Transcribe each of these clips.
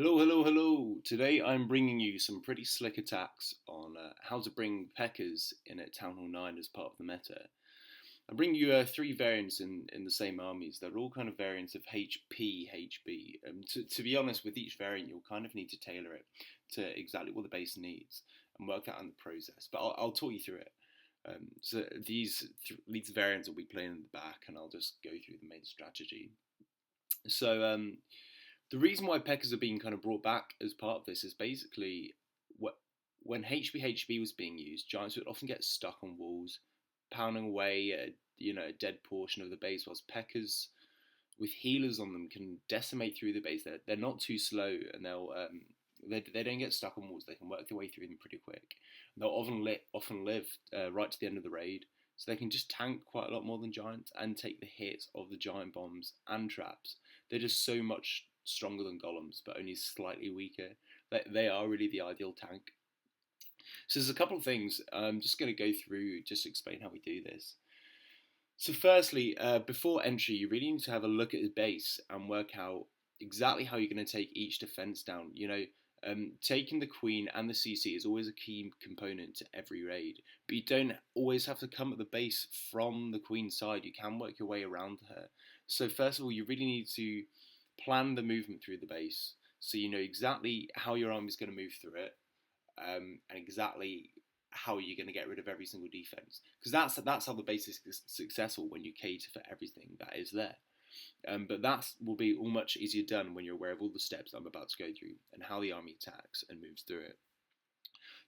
Hello, hello, hello. Today I'm bringing you some pretty slick attacks on how to bring Pekkas in at Town Hall 9 as part of the meta. I'm bringing you three variants in the same armies. They're all kind of variants of HP, HB. To be honest, with each variant you'll kind of need to tailor it to exactly what the base needs and work that in the process. But I'll talk you through it. So these variants will be playing in the back and I'll just go through the main strategy. So the reason why Pekkas are being kind of brought back as part of this is basically when HB was being used, Giants would often get stuck on walls, pounding away a dead portion of the base, whilst Pekkas with healers on them can decimate through the base. They're not too slow, and they don't get stuck on walls. They can work their way through them pretty quick. They'll often live right to the end of the raid, so they can just tank quite a lot more than Giants and take the hits of the Giant bombs and traps. They're just so much stronger than golems, but only slightly weaker. They are really the ideal tank. So there's a couple of things I'm just going to go through just to explain how we do this. So firstly, before entry, you really need to have a look at the base and work out exactly how you're going to take each defense down. Taking the queen and the CC is always a key component to every raid, but you don't always have to come at the base from the queen's side. You can work your way around her. So first of all, you really need to plan the movement through the base, so you know exactly how your army is going to move through it, and exactly how you're going to get rid of every single defense. Because that's how the base is successful, when you cater for everything that is there. But that will be all much easier done when you're aware of all the steps I'm about to go through and how the army attacks and moves through it.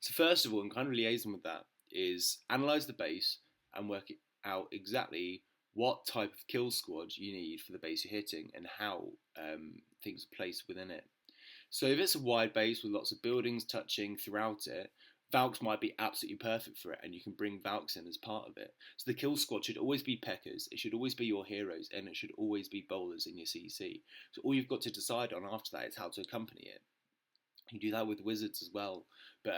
So first of all, and kind of liaison with that, is analyse the base and work out exactly what type of kill squad you need for the base you're hitting and how things are placed within it. So if it's a wide base with lots of buildings touching throughout it, Valks might be absolutely perfect for it, and you can bring Valks in as part of it. So the kill squad should always be Pekkas, it should always be your heroes, and it should always be bowlers in your CC. So all you've got to decide on after that is how to accompany it. You do that with wizards as well, but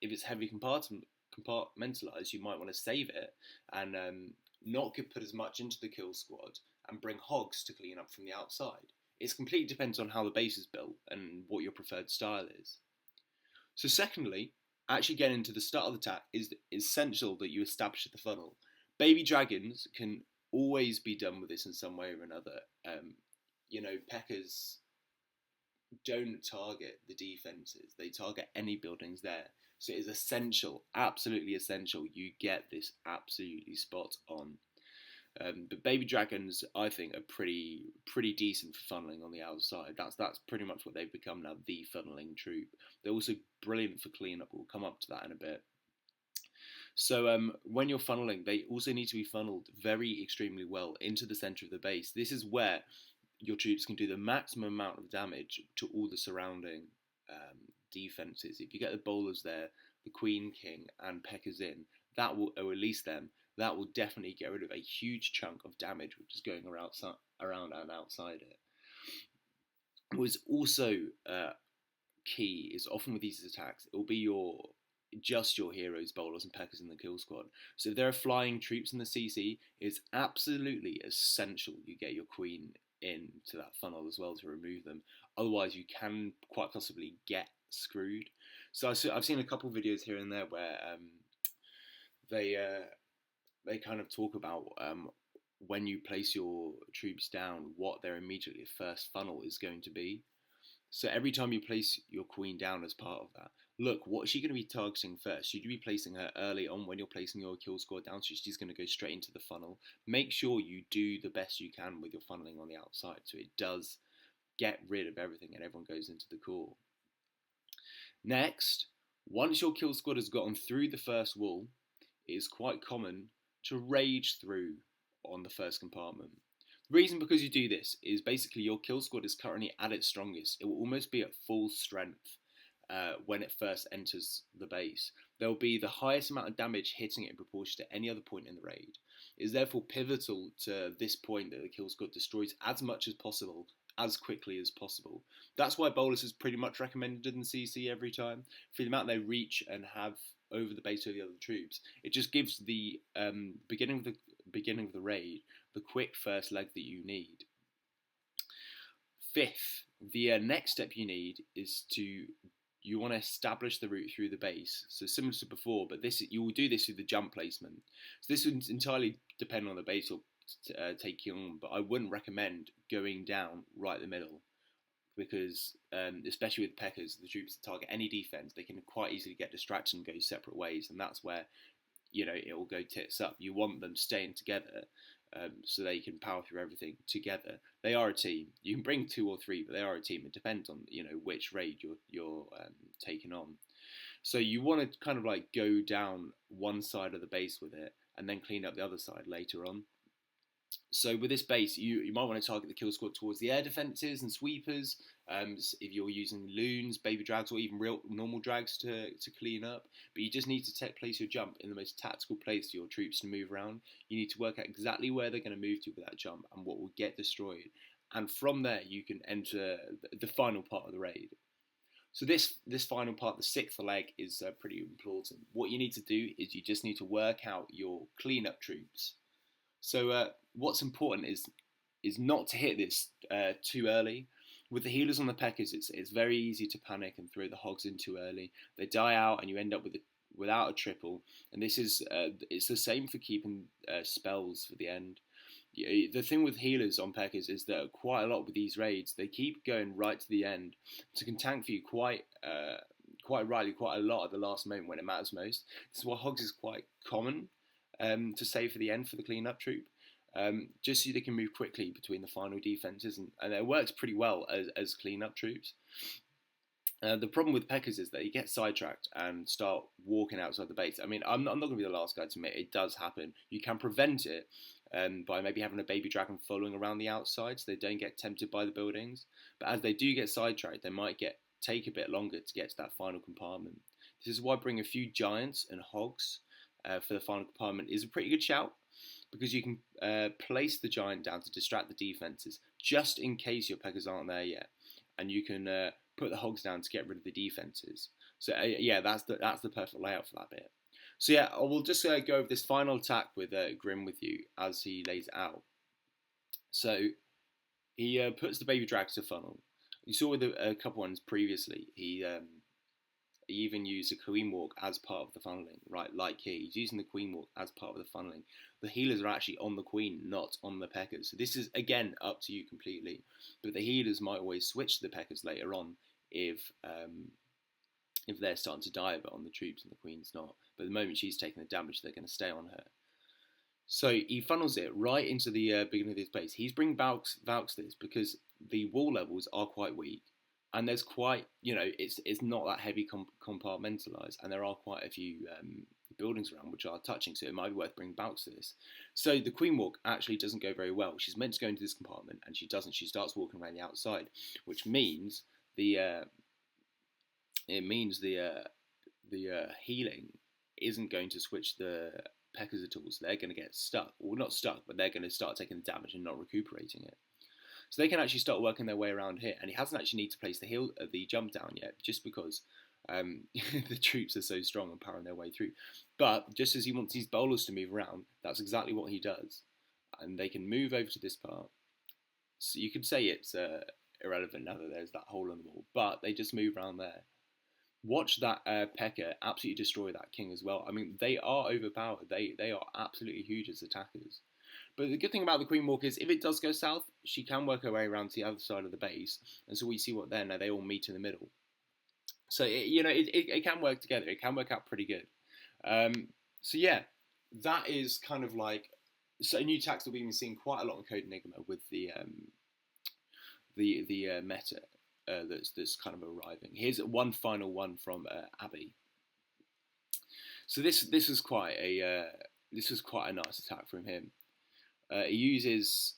if it's heavily compartmentalized, you might want to save it and not put as much into the kill squad and bring hogs to clean up from the outside. It completely depends on how the base is built and what your preferred style is. So secondly, actually getting into the start of the attack is essential that you establish the funnel. Baby dragons can always be done with this in some way or another. Pekkas don't target the defenses, they target any buildings there. So it is essential, absolutely essential, you get this absolutely spot on. But baby dragons, I think, are pretty decent for funneling on the outside. That's pretty much what they've become now, the funneling troop. They're also brilliant for cleanup. We'll come up to that in a bit. So when you're funneling, they also need to be funneled very extremely well into the centre of the base. This is where your troops can do the maximum amount of damage to all the surrounding defences. If you get the bowlers there, the Queen, King and Pekkas in, that will release them. That will definitely get rid of a huge chunk of damage which is going around and outside it. What is also key is often with these attacks, it will be just your heroes, bowlers and Pekkas in the kill squad. So if there are flying troops in the CC, it's absolutely essential you get your Queen into that funnel as well to remove them. Otherwise you can quite possibly get screwed. So I've seen a couple of videos here and there where they kind of talk about when you place your troops down, what their immediately first funnel is going to be. So every time you place your Queen down as part of that, look, what is she going to be targeting first? Should you be placing her early on when you're placing your kill squad down, so she's going to go straight into the funnel? Make sure you do the best you can with your funneling on the outside, so it does get rid of everything and everyone goes into the core. Next, once your kill squad has gotten through the first wall, it is quite common to rage through on the first compartment. The reason because you do this is basically your kill squad is currently at its strongest. It will almost be at full strength when it first enters the base. There will be the highest amount of damage hitting it in proportion to any other point in the raid. It is therefore pivotal to this point that the kill squad destroys as much as possible, as quickly as possible. That's why Bolus is pretty much recommended in CC every time. For the amount they reach and have over the base of the other troops, it just gives the beginning of the raid the quick first leg that you need. Fifth, the next step you need is you want to establish the route through the base. So similar to before, but you will do this with the jump placement. So this would entirely depend on the base you're taking on, but I wouldn't recommend going down right in the middle, because especially with Pekkers, the troops that target any defense, they can quite easily get distracted and go separate ways, and that's where it will go tits up. You want them staying together, so they can power through everything together. They are a team. You can bring 2 or 3, but they are a team. It depends on which raid you're taking on. So you want to kind of like go down one side of the base with it, and then clean up the other side later on. So with this base, you might want to target the kill squad towards the air defences and sweepers, if you're using loons, baby drags, or even real normal drags to clean up. But you just need to place your jump in the most tactical place for your troops to move around. You need to work out exactly where they're going to move to with that jump and what will get destroyed. And from there, you can enter the final part of the raid. So this final part, the 6th leg, is pretty important. What you need to do is you just need to work out your cleanup troops. So what's important is not to hit this too early. With the healers on the Pekkers, it's very easy to panic and throw the hogs in too early. They die out, and you end up without a triple. And this is it's the same for keeping spells for the end. The thing with healers on Pekkers is that quite a lot with these raids, they keep going right to the end. So can tank for you quite rightly quite a lot at the last moment when it matters most. This is why hogs is quite common to save for the end for the clean-up troop, just so they can move quickly between the final defences, and it works pretty well as clean-up troops. The problem with Pekkers is that you get sidetracked and start walking outside the base. I mean, I'm not going to be the last guy to admit it does happen. You can prevent it by maybe having a baby dragon following around the outside so they don't get tempted by the buildings. But as they do get sidetracked, they might take a bit longer to get to that final compartment. This is why bringing a few giants and hogs for the final compartment is a pretty good shout, because you can place the giant down to distract the defences just in case your Pekkers aren't there yet, and you can put the hogs down to get rid of the defences. So yeah, that's the perfect layout for that bit. So yeah, I will just go over this final attack with Grim with you as he lays it out. So he puts the baby drag to funnel. You saw with a couple ones previously, he even used a queen walk as part of the funneling, right? Like here, he's using the queen walk as part of the funneling. The healers are actually on the queen, not on the Pekkers. So this is, again, up to you completely. But the healers might always switch to the Pekkers later on if they're starting to die a bit on the troops and the queen's not. But the moment she's taking the damage, they're going to stay on her. So he funnels it right into the beginning of this base. He's bringing Valks this because the wall levels are quite weak. And there's quite, it's not that heavy compartmentalised, and there are quite a few buildings around which are touching, so it might be worth bringing Balks to this. So the Queen Walk actually doesn't go very well. She's meant to go into this compartment, and she doesn't. She starts walking around the outside, which means the healing isn't going to switch the Pekkers at all, so they're going to get stuck. Well, not stuck, but they're going to start taking the damage and not recuperating it. So they can actually start working their way around here, and he hasn't actually need to place the jump down yet, just because the troops are so strong and powering their way through. But just as he wants these bowlers to move around, that's exactly what he does, and they can move over to this part. So you could say it's irrelevant now that there's that hole in the wall, but they just move around there. Watch that Pekka absolutely destroy that king as well. I mean, they are overpowered. They are absolutely huge as attackers. But the good thing about the Queen Walk is if it does go south, she can work her way around to the other side of the base. And so we see what then, they all meet in the middle. So, it can work together. It can work out pretty good. So yeah, that is kind of like a new tax that we've been seeing quite a lot in Code Enigma with the meta that's kind of arriving. Here's one final one from Abby. So this is quite a nice attack from him. He uses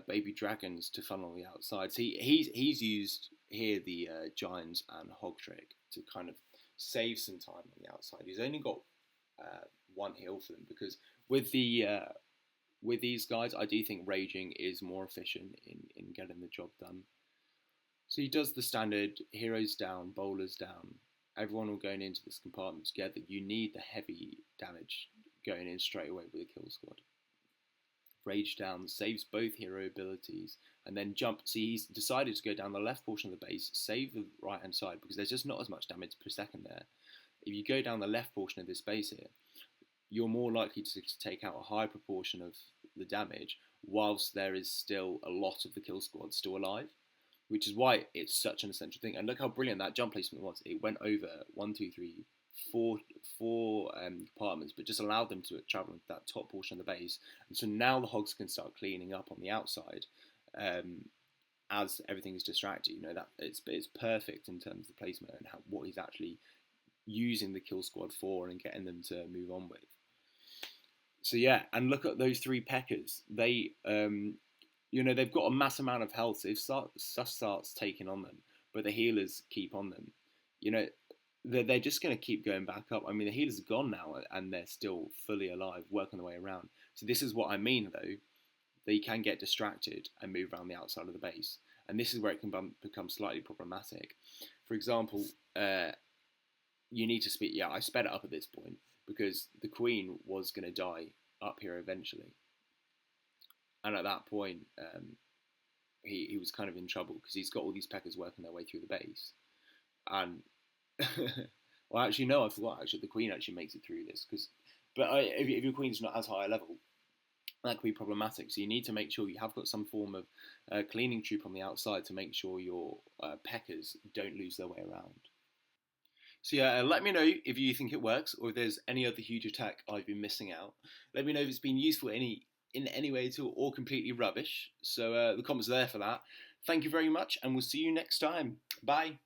baby dragons to funnel the outside. So he's used here the giants and hog trick to kind of save some time on the outside. He's only got one heal for them, because with these guys, I do think raging is more efficient in getting the job done. So he does the standard heroes down, bowlers down. Everyone all going into this compartment together. You need the heavy damage going in straight away with a kill squad. rage down, saves both hero abilities, and then jump. See, he's decided to go down the left portion of the base, save the right hand side, because there's just not as much damage per second there. If you go down the left portion of this base here, you're more likely to take out a high proportion of the damage, whilst there is still a lot of the kill squad still alive, which is why it's such an essential thing. And look how brilliant that jump placement was. It went over 1, 2, 3, 4 compartments, but just allowed them to travel into that top portion of the base. And so now the hogs can start cleaning up on the outside as everything is distracted. You know, that it's perfect in terms of the placement and what he's actually using the kill squad for and getting them to move on with. So yeah, and look at those 3 Pekkas. They, you know, they've got a mass amount of health. So if stuff starts taking on them, but the healers keep on them, you know, they're just going to keep going back up. I mean, the healers are gone now, and they're still fully alive, working their way around. So this is what I mean, though. They can get distracted and move around the outside of the base, and this is where it can become slightly problematic. For example, you need to speed. Yeah, I sped it up at this point because the queen was going to die up here eventually, and at that point, he was kind of in trouble because he's got all these Pekkas working their way through the base, and well, actually, no, I forgot. Actually, the queen actually makes it through this but if your queen's not as high a level, that could be problematic. So you need to make sure you have got some form of cleaning troop on the outside to make sure your Pekkas don't lose their way around. So yeah, let me know if you think it works or if there's any other huge attack I've been missing out. Let me know if it's been useful in any way at all or completely rubbish. So the comments are there for that. Thank you very much, and we'll see you next time. Bye.